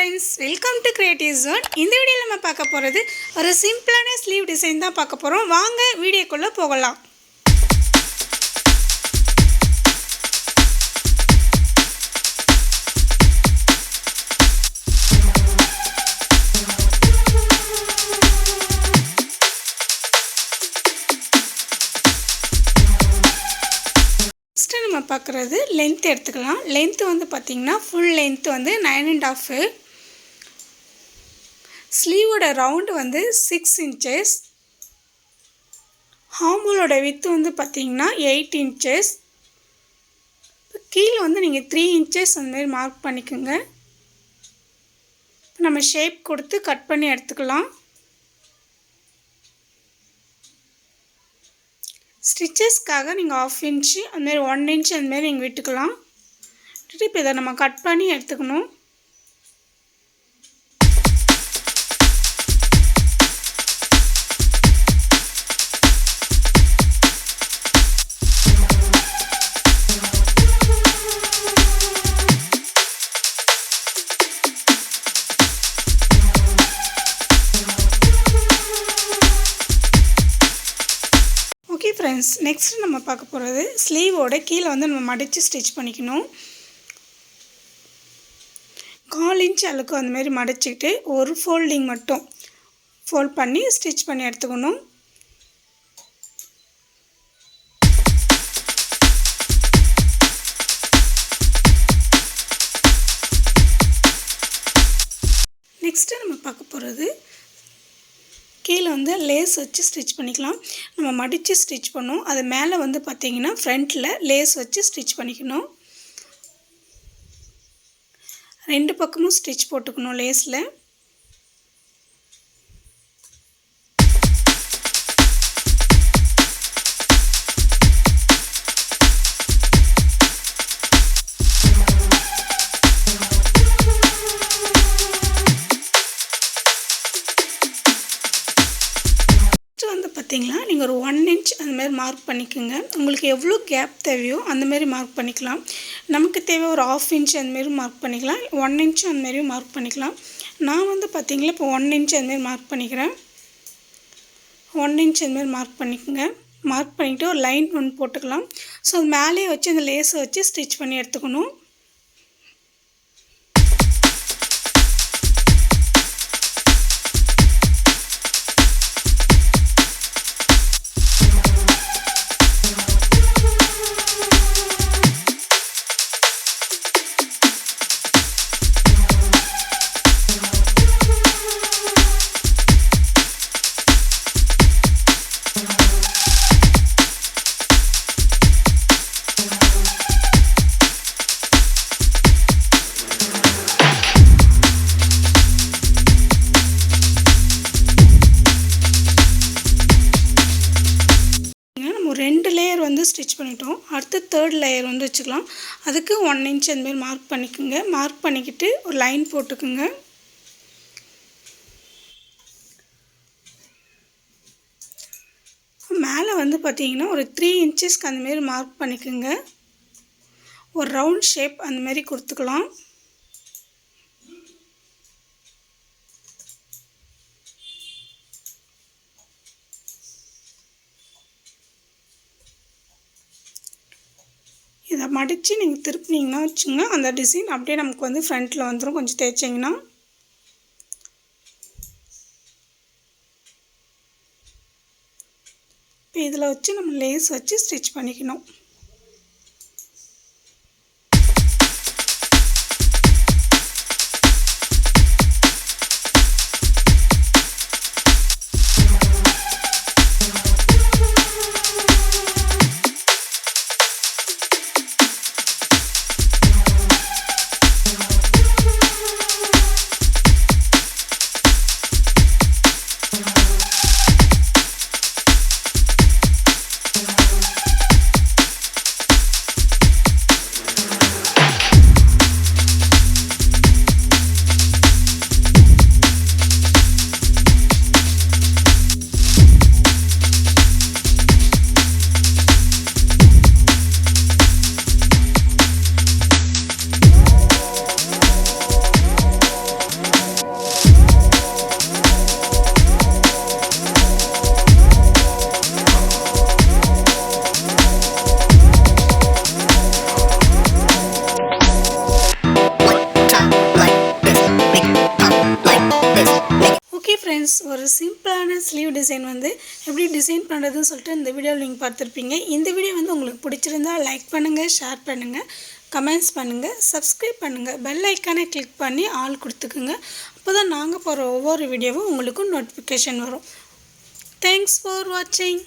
friends, welcome to Creative Zone. இந்த வீடியோல நம்ம பார்க்க போறது ஒரு சிம்பிளான ஸ்லீவ் டிசைன் தான் பார்க்க போறோம். வாங்க வீடியோக்குள்ள போகலாம். ஃபர்ஸ்ட் நம்ம பார்க்குறது லென்த் எடுத்துக்கலாம். லென்த் வந்து பார்த்தீங்கன்னா ஃபுல் லென்த் வந்து 9.5. ஸ்லீவோட ரவுண்டு வந்து 6 inches. ஹார்மோலோட வித்து வந்து பார்த்தீங்கன்னா 8 inches. கீழே வந்து நீங்கள் 3 inches அந்த மாதிரி மார்க் பண்ணிக்கோங்க. நம்ம ஷேப் கொடுத்து கட் பண்ணி எடுத்துக்கலாம். ஸ்டிச்சஸ்க்காக நீங்கள் 1/2 inch அந்தமாரி 1 inch அந்தமாரி நீங்கள் விட்டுக்கலாம். இப்போ இதை நம்ம கட் பண்ணி எடுத்துக்கணும். ஓகே ஃப்ரெண்ட்ஸ், நெக்ஸ்ட் நம்ம பார்க்க போகிறது ஸ்லீவோட கீழே வந்து நம்ம மடித்து ஸ்டிச் பண்ணிக்கணும். 1/4 inch அளவுக்கு அந்தமாரி மடிச்சுக்கிட்டு ஒரு ஃபோல்டிங் மட்டும் ஃபோல்ட் பண்ணி ஸ்டிச் பண்ணி எடுத்துக்கணும். நெக்ஸ்ட்டு நம்ம பார்க்க போகிறது கீழே வந்து லேஸ் வச்சு ஸ்டிச் பண்ணிக்கலாம். நம்ம மடித்து ஸ்டிச் பண்ணோம். அது மேலே வந்து பார்த்திங்கன்னா ஃப்ரண்ட்டில் லேஸ் வச்சு ஸ்டிச் பண்ணிக்கணும். 2 பக்கமும் ஸ்டிச் போட்டுக்கணும் லேஸில். வந்து பார்த்திங்களா, நீங்கள் ஒரு 1 inch அந்தமாரி மார்க் பண்ணிக்கோங்க. உங்களுக்கு எவ்வளோ கேப் தேவையோ அந்தமாரி மார்க் பண்ணிக்கலாம். நமக்கு தேவை ஒரு 1/2 inch அந்தமாரி மார்க் பண்ணிக்கலாம். 1 inch அந்தமாரியும் மார்க் பண்ணிக்கலாம். நான் வந்து பார்த்திங்களா இப்போ 1 inch அந்தமாரி மார்க் பண்ணிக்கிறேன். 1 inch அந்தமாரி மார்க் பண்ணிக்கோங்க. மார்க் பண்ணிவிட்டு ஒரு லைன் ஒன்று போட்டுக்கலாம். ஸோ அது மேலேயே வச்சு அந்த லேஸை வச்சு ஸ்டிச் பண்ணி எடுத்துக்கணும். ரெண்டு லேயர் வந்து ஸ்டிச் பண்ணிட்டோம். அடுத்து 3rd லேயர் வந்து வச்சுக்கலாம். அதுக்கு 1 inch அந்தமாரி மார்க் பண்ணிக்கோங்க. மார்க் பண்ணிக்கிட்டு ஒரு லைன் போட்டுக்குங்க. மேலே வந்து பார்த்திங்கன்னா ஒரு 3 inchesக்கு அந்தமாரி மார்க் பண்ணிக்கோங்க. ஒரு ரவுண்ட் ஷேப் அந்தமாரி கொடுத்துக்கலாம். இதை மடித்து நீங்கள் திருப்பினீங்கன்னா வச்சுங்க, அந்த டிசைன் அப்படியே நமக்கு வந்து ஃப்ரண்ட்டில் வந்துடும். கொஞ்சம் தேய்ச்சிங்கன்னா இப்போ இதில் வச்சு நம்ம லேஸ் வச்சு ஸ்டிச் பண்ணிக்கணும். டிசைன் வந்து எப்படி டிசைன் பண்ணுறதுன்னு சொல்லிட்டு இந்த வீடியோவில் நீங்கள் பார்த்துருப்பீங்க. இந்த வீடியோ வந்து உங்களுக்கு பிடிச்சிருந்தா லைக் பண்ணுங்கள், ஷேர் பண்ணுங்கள், கமெண்ட்ஸ் பண்ணுங்கள், சப்ஸ்கிரைப் பண்ணுங்கள், பெல் ஐக்கானை கிளிக் பண்ணி ஆல் கொடுத்துக்குங்க. அப்போ தான் நாங்கள் போகிற ஒவ்வொரு வீடியோவும் உங்களுக்கு நோட்டிஃபிகேஷன் வரும். தேங்க்ஸ் ஃபார் வாட்சிங்.